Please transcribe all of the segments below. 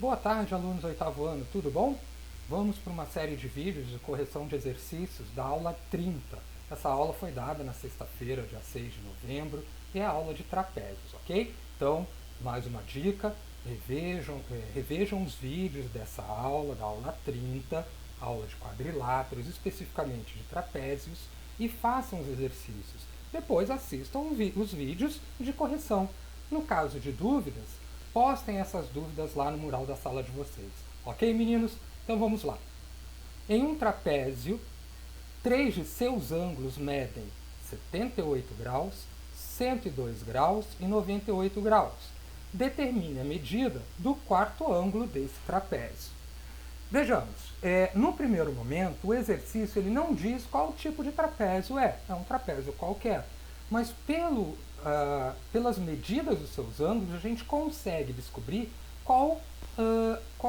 Boa tarde, alunos do oitavo ano, tudo bom? Vamos para uma série de vídeos de correção de exercícios da aula 30. Essa aula foi dada na sexta-feira, dia 6 de novembro, e é a aula de trapézios, ok? Então, mais uma dica, revejam os vídeos dessa aula, da aula 30, aula de quadriláteros, especificamente de trapézios, e façam os exercícios. Depois assistam os vídeos de correção. No caso de dúvidas, postem essas dúvidas lá no mural da sala de vocês. Ok, meninos? Então vamos lá. Em um trapézio, três de seus ângulos medem 78 graus, 102 graus e 98 graus. Determine a medida do quarto ângulo desse trapézio. Vejamos, no primeiro momento, o exercício ele não diz qual tipo de trapézio é um trapézio qualquer. Mas pelas medidas dos seus ângulos, a gente consegue descobrir qual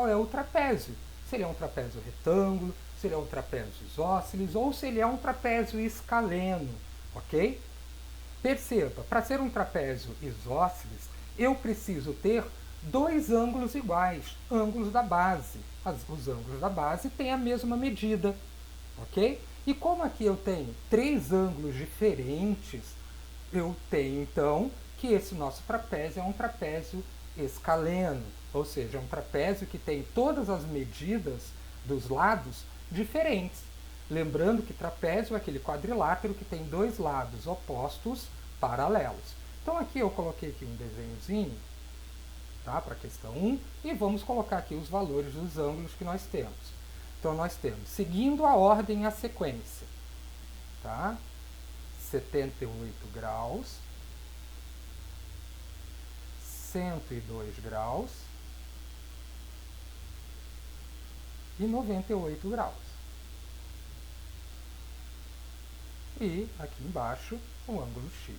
é o trapézio. Se ele é um trapézio retângulo, se ele é um trapézio isósceles ou se ele é um trapézio escaleno, ok? Perceba, para ser um trapézio isósceles, eu preciso ter dois ângulos iguais, ângulos da base. Os ângulos da base têm a mesma medida, ok? E como aqui eu tenho três ângulos diferentes, eu tenho então que esse nosso trapézio é um trapézio escaleno, ou seja, é um trapézio que tem todas as medidas dos lados diferentes. Lembrando que trapézio é aquele quadrilátero que tem dois lados opostos paralelos. Então aqui eu coloquei aqui um desenhozinho, tá, para a questão 1, e vamos colocar aqui os valores dos ângulos que nós temos. Então nós temos, seguindo a ordem e a sequência, tá? 78 graus, 102 graus e 98 graus. E aqui embaixo o ângulo X.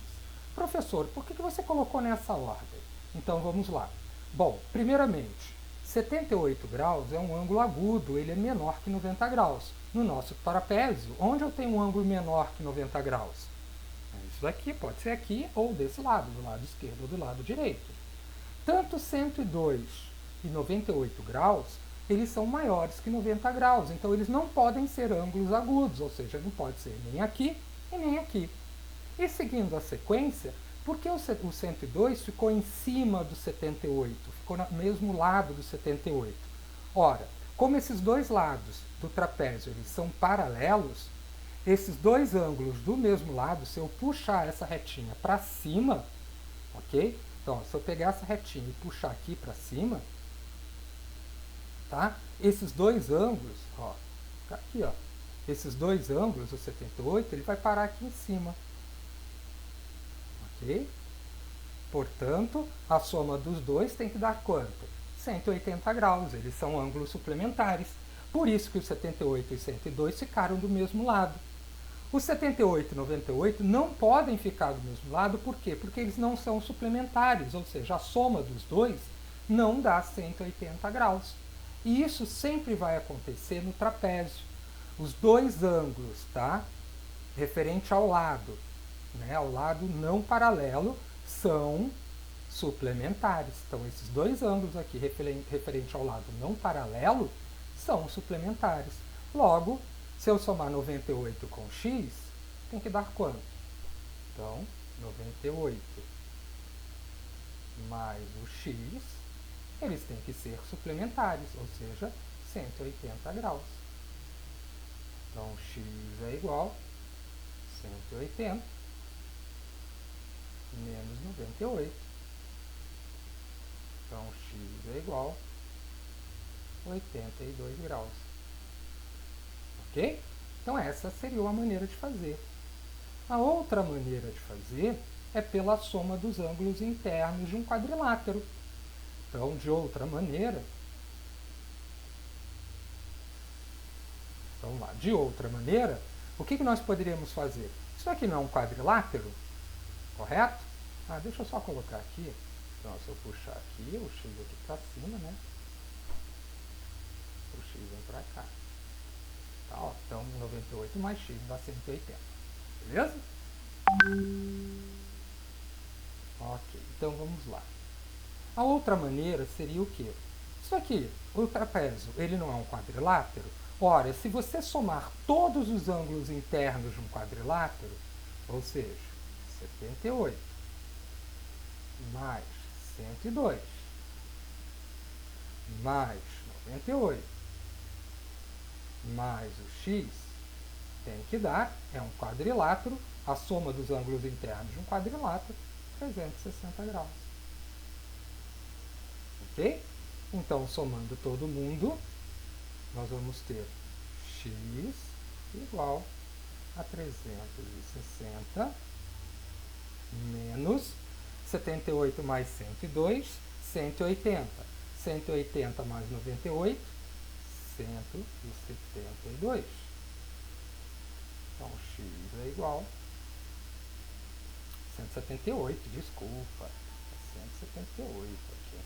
Professor, por que você colocou nessa ordem? Então vamos lá. Bom, primeiramente, 78 graus é um ângulo agudo, ele é menor que 90 graus. No nosso trapézio, onde eu tenho um ângulo menor que 90 graus? Isso daqui pode ser aqui ou desse lado, do lado esquerdo ou do lado direito. Tanto 102 e 98 graus, eles são maiores que 90 graus, então eles não podem ser ângulos agudos, ou seja, não pode ser nem aqui e nem aqui. E seguindo a sequência, por que o 102 ficou em cima do 78? Ficou no mesmo lado do 78? Ora, como esses dois lados do trapézio eles são paralelos, esses dois ângulos do mesmo lado, se eu puxar essa retinha para cima, ok? Então, se eu pegar essa retinha e puxar aqui para cima, tá? Esses dois ângulos, ó, aqui, ó, esses dois ângulos, o 78, ele vai parar aqui em cima, ok? Portanto, a soma dos dois tem que dar quanto? 180 graus, eles são ângulos suplementares. Por isso que o 78 e o 102 ficaram do mesmo lado. Os 78 e 98 não podem ficar do mesmo lado, por quê? Porque eles não são suplementares, ou seja, a soma dos dois não dá 180 graus. E isso sempre vai acontecer no trapézio. Os dois ângulos, tá? Referente ao lado, né? Ao lado não paralelo, são suplementares. Então, esses dois ângulos aqui, referente ao lado não paralelo, são suplementares. Logo, se eu somar 98 com x, tem que dar quanto? Então, 98 mais o x, eles têm que ser suplementares, ou seja, 180 graus. Então, x é igual a 180 menos 98. Então, x é igual a 82 graus. Ok? Então, essa seria uma maneira de fazer. A outra maneira de fazer é pela soma dos ângulos internos de um quadrilátero. Então, de outra maneira, vamos lá, de outra maneira, o que nós poderíamos fazer? Isso aqui não é um quadrilátero, correto? Deixa eu só colocar aqui. Então, se eu puxar aqui, o x aqui para cima, né? O x vem para cá. Tá, ó, então, 98 mais x dá 180. Beleza? Ok, então vamos lá. A outra maneira seria o quê? isso aqui, o trapézio, ele não é um quadrilátero? Ora, se você somar todos os ângulos internos de um quadrilátero, ou seja, 78 mais 102 mais 98 mais o x tem que dar, é um quadrilátero, a soma dos ângulos internos de um quadrilátero, 360 graus. Ok? Então, somando todo mundo, nós vamos ter x igual a 360 menos 78 mais 102, 180. 180 mais 98, 172. Então, x é igual a 178, desculpa. 178 aqui.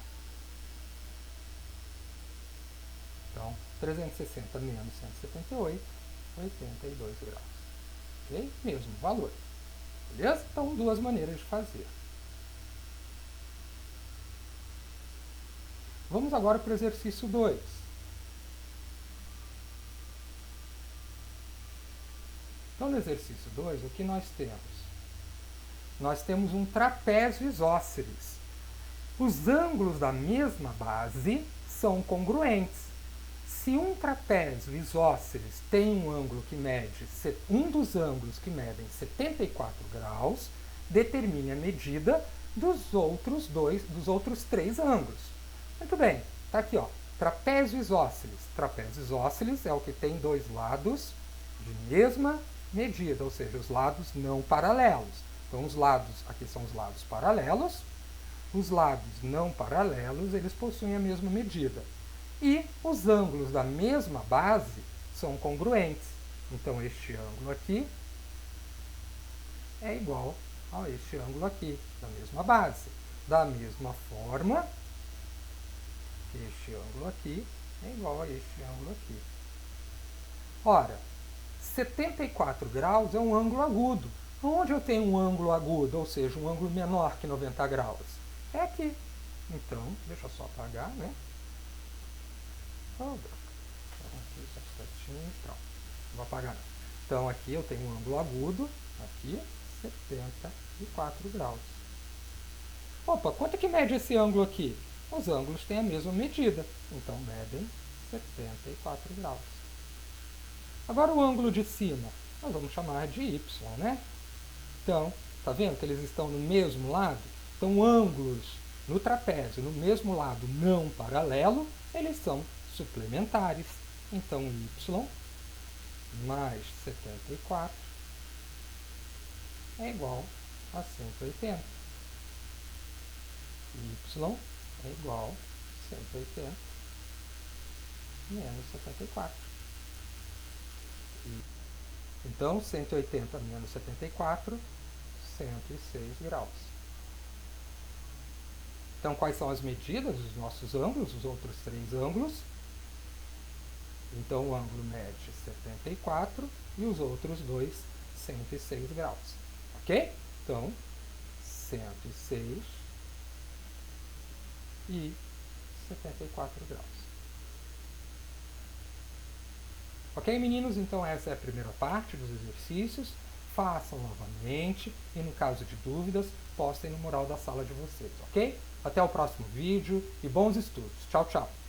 Então, 360 menos 178, 82 graus. Ok? Mesmo valor. Beleza? Então, duas maneiras de fazer. Vamos agora para o exercício 2. Então, no exercício 2, o que nós temos? Nós temos um trapézio isósceles. Os ângulos da mesma base são congruentes. Se um trapézio isósceles tem um ângulo que mede, um dos ângulos que medem 74 graus, determine a medida dos outros três ângulos. Muito bem, está aqui, ó, trapézio isósceles. Trapézio isósceles é o que tem dois lados de mesma medida, ou seja, os lados não paralelos. Então, os lados, aqui são os lados paralelos. Os lados não paralelos, eles possuem a mesma medida. E os ângulos da mesma base são congruentes. Então, este ângulo aqui é igual a este ângulo aqui, da mesma base. Da mesma forma, este ângulo aqui é igual a este ângulo aqui. Ora, 74 graus é um ângulo agudo. Onde eu tenho um ângulo agudo, ou seja, um ângulo menor que 90 graus? É aqui. Então, deixa eu só apagar, né? Então, aqui, pronto. Não vou apagar não. Então, aqui eu tenho um ângulo agudo, aqui, 74 graus. Opa, quanto é que mede esse ângulo aqui? Os ângulos têm a mesma medida, então medem 74 graus. Agora o ângulo de cima, nós vamos chamar de y, né? Então, tá vendo que eles estão no mesmo lado? Então, ângulos no trapézio, no mesmo lado não paralelo, eles são suplementares. Então, y mais 74 é igual a 180. Y é igual a 180 menos 74. Então, 180 menos 74, 106 graus. Então, quais são as medidas dos nossos ângulos, os outros três ângulos? Então, o ângulo mede 74 e os outros dois, 106 graus. Ok? Então, 106 e 74 graus. Ok, meninos? Então, essa é a primeira parte dos exercícios. Façam novamente e, no caso de dúvidas, postem no mural da sala de vocês, ok? Até o próximo vídeo e bons estudos. Tchau, tchau!